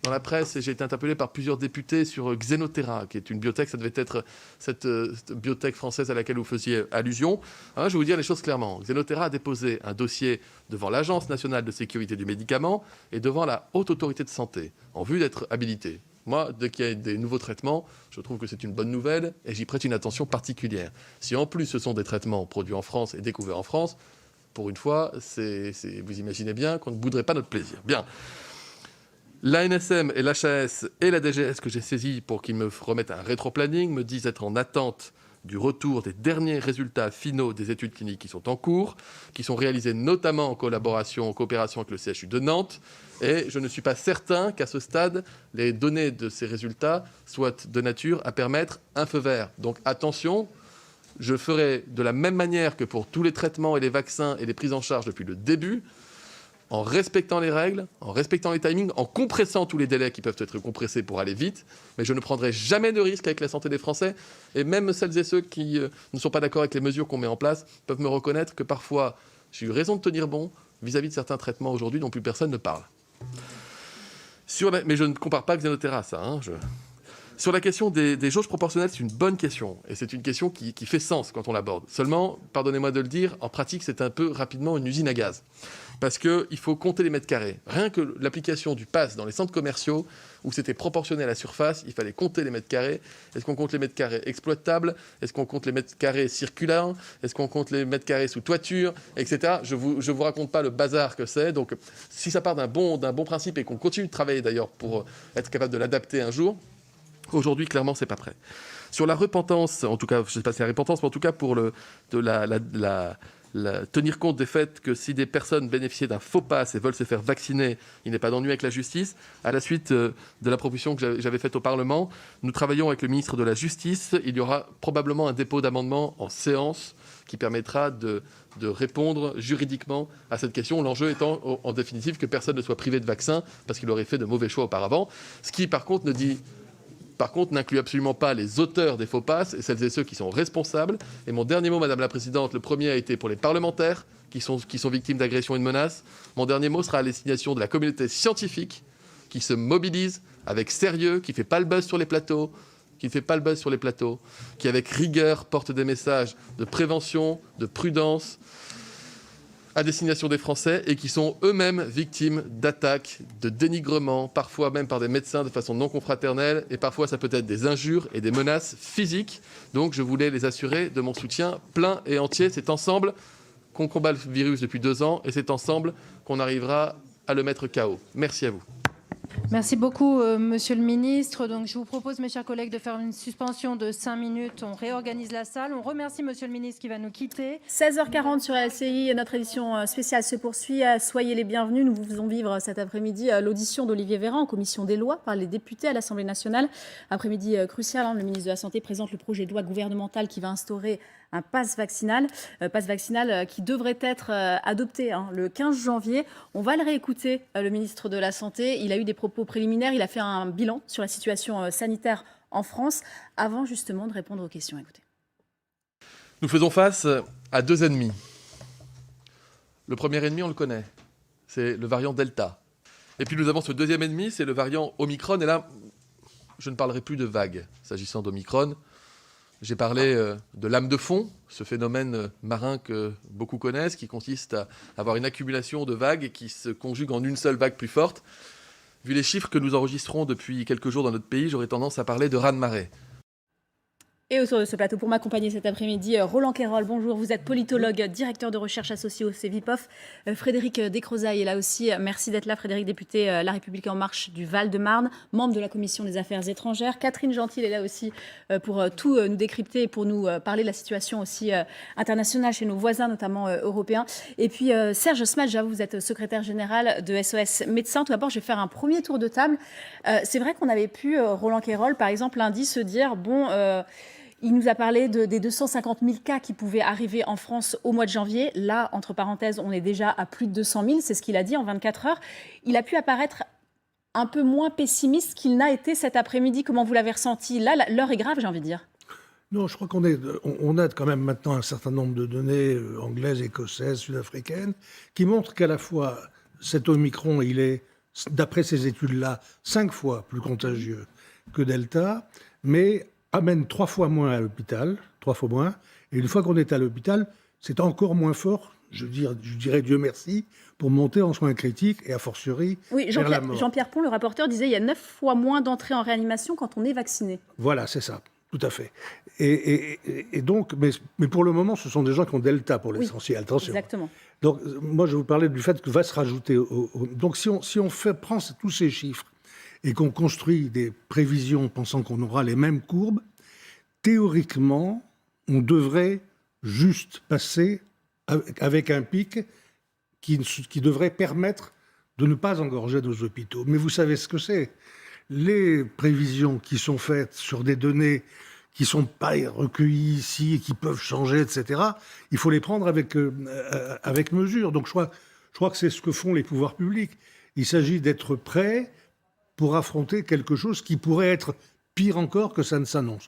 dans la presse et j'ai été interpellé par plusieurs députés sur Xenotera, qui est une biotech, ça devait être cette biotech française à laquelle vous faisiez allusion. Hein, je vais vous dire les choses clairement. Xenotera a déposé un dossier devant l'Agence nationale de sécurité du médicament et devant la Haute Autorité de santé, en vue d'être habilité. Moi, dès qu'il y a des nouveaux traitements, je trouve que c'est une bonne nouvelle et j'y prête une attention particulière. Si en plus ce sont des traitements produits en France et découverts en France, pour une fois, vous imaginez bien qu'on ne bouderait pas notre plaisir. Bien. L'ANSM et l'HAS et la DGS que j'ai saisi pour qu'ils me remettent un rétroplanning me disent être en attente du retour des derniers résultats finaux des études cliniques qui sont en cours, qui sont réalisées notamment en coopération avec le CHU de Nantes. Et je ne suis pas certain qu'à ce stade, les données de ces résultats soient de nature à permettre un feu vert. Donc attention, je ferai de la même manière que pour tous les traitements et les vaccins et les prises en charge depuis le début, en respectant les règles, en respectant les timings, en compressant tous les délais qui peuvent être compressés pour aller vite. Mais je ne prendrai jamais de risque avec la santé des Français. Et même celles et ceux qui ne sont pas d'accord avec les mesures qu'on met en place peuvent me reconnaître que parfois, j'ai eu raison de tenir bon vis-à-vis de certains traitements aujourd'hui dont plus personne ne parle. Mais je ne compare pas Xenotera à ça. Sur la question des jauges proportionnelles, c'est une bonne question. Et c'est une question qui fait sens quand on l'aborde. Seulement, pardonnez-moi de le dire, en pratique, c'est un peu rapidement une usine à gaz. Parce qu'il faut compter les mètres carrés. Rien que l'application du pass dans les centres commerciaux, où c'était proportionné à la surface, il fallait compter les mètres carrés. Est-ce qu'on compte les mètres carrés exploitables? Est-ce qu'on compte les mètres carrés circulaires? Est-ce qu'on compte les mètres carrés sous toiture, etc. Je vous raconte pas le bazar que c'est. Donc, si ça part d'un bon principe et qu'on continue de travailler d'ailleurs pour être capable de l'adapter un jour, aujourd'hui, clairement, c'est pas prêt. Sur la repentance, en tout cas, je ne sais pas si c'est la repentance, mais en tout cas pour tenir compte des faits que si des personnes bénéficiaient d'un faux pass et veulent se faire vacciner, il n'est pas d'ennui avec la justice. À la suite de la proposition que j'avais faite au Parlement, nous travaillons avec le ministre de la Justice. Il y aura probablement un dépôt d'amendement en séance qui permettra de répondre juridiquement à cette question. L'enjeu étant, en définitive, que personne ne soit privé de vaccin parce qu'il aurait fait de mauvais choix auparavant. Ce qui, par contre, n'inclut absolument pas les auteurs des faux passes et celles et ceux qui sont responsables. Et mon dernier mot, Madame la Présidente, le premier a été pour les parlementaires qui sont victimes d'agressions et de menaces. Mon dernier mot sera à destination de la communauté scientifique qui se mobilise avec sérieux, qui ne fait pas le buzz sur les plateaux, qui avec rigueur porte des messages de prévention, de prudence, à destination des Français et qui sont eux-mêmes victimes d'attaques, de dénigrements, parfois même par des médecins de façon non confraternelle, et parfois ça peut être des injures et des menaces physiques. Donc je voulais les assurer de mon soutien plein et entier. C'est ensemble qu'on combat le virus depuis 2 ans et c'est ensemble qu'on arrivera à le mettre KO. Merci à vous. Merci beaucoup, Monsieur le Ministre. Donc, je vous propose, mes chers collègues, de faire une suspension de 5 minutes. On réorganise la salle. On remercie Monsieur le Ministre qui va nous quitter. 16h40 sur LCI, notre édition spéciale se poursuit. Soyez les bienvenus. Nous vous faisons vivre cet après-midi l'audition d'Olivier Véran en commission des lois par les députés à l'Assemblée nationale. Après-midi crucial, le ministre de la Santé présente le projet de loi gouvernemental qui va instaurer un pass vaccinal qui devrait être adopté le 15 janvier. On va le réécouter, le ministre de la Santé. Il a eu des propos préliminaires, il a fait un bilan sur la situation sanitaire en France avant justement de répondre aux questions. Écoutez. Nous faisons face à 2 ennemis. Le premier ennemi, on le connaît, c'est le variant Delta. Et puis nous avons ce deuxième ennemi, c'est le variant Omicron. Et là, je ne parlerai plus de vagues s'agissant d'Omicron. J'ai parlé de lame de fond, ce phénomène marin que beaucoup connaissent, qui consiste à avoir une accumulation de vagues qui se conjugue en une seule vague plus forte. Vu les chiffres que nous enregistrons depuis quelques jours dans notre pays, j'aurais tendance à parler de raz-de-marée. Et autour de ce plateau, pour m'accompagner cet après-midi, Roland Quérol, bonjour, vous êtes politologue, directeur de recherche associé au CEVIPOF. Frédéric Descrozaille est là aussi, merci d'être là. Frédéric, député La République En Marche du Val-de-Marne, membre de la Commission des Affaires étrangères. Catherine Gentil est là aussi pour tout nous décrypter et pour nous parler de la situation aussi internationale chez nos voisins, notamment européens. Et puis Serge Smadja, vous êtes secrétaire général de SOS Médecins. Tout d'abord, je vais faire un premier tour de table. C'est vrai qu'on avait pu, Roland Quérol, par exemple, lundi, se dire, il nous a parlé des 250 000 cas qui pouvaient arriver en France au mois de janvier. Là, entre parenthèses, on est déjà à plus de 200 000, c'est ce qu'il a dit en 24 heures. Il a pu apparaître un peu moins pessimiste qu'il n'a été cet après-midi. Comment vous l'avez ressenti? Là, l'heure est grave, j'ai envie de dire. Non, je crois on a quand même maintenant un certain nombre de données anglaises, écossaises, sud-africaines, qui montrent qu'à la fois cet Omicron, il est d'après ces études-là, 5 fois plus contagieux que Delta, mais amène 3 fois moins à l'hôpital, 3 fois moins. Et une fois qu'on est à l'hôpital, c'est encore moins fort, je dirais Dieu merci, pour monter en soins critiques et a fortiori Oui, vers la mort. Jean-Pierre Pont, le rapporteur, disait il y a 9 fois moins d'entrées en réanimation quand on est vacciné. Voilà, c'est ça, tout à fait. Et donc, mais pour le moment, ce sont des gens qui ont Delta pour l'essentiel, attention. Exactement. Donc, moi, je vous parlais du fait que va se rajouter... Donc, si on prend tous ces chiffres et qu'on construit des prévisions pensant qu'on aura les mêmes courbes, théoriquement, on devrait juste passer avec un pic qui devrait permettre de ne pas engorger nos hôpitaux. Mais vous savez ce que c'est. Les prévisions qui sont faites sur des données qui ne sont pas recueillies ici et qui peuvent changer, etc., il faut les prendre avec mesure. Donc je crois que c'est ce que font les pouvoirs publics. Il s'agit d'être prêt pour affronter quelque chose qui pourrait être pire encore que ça ne s'annonce.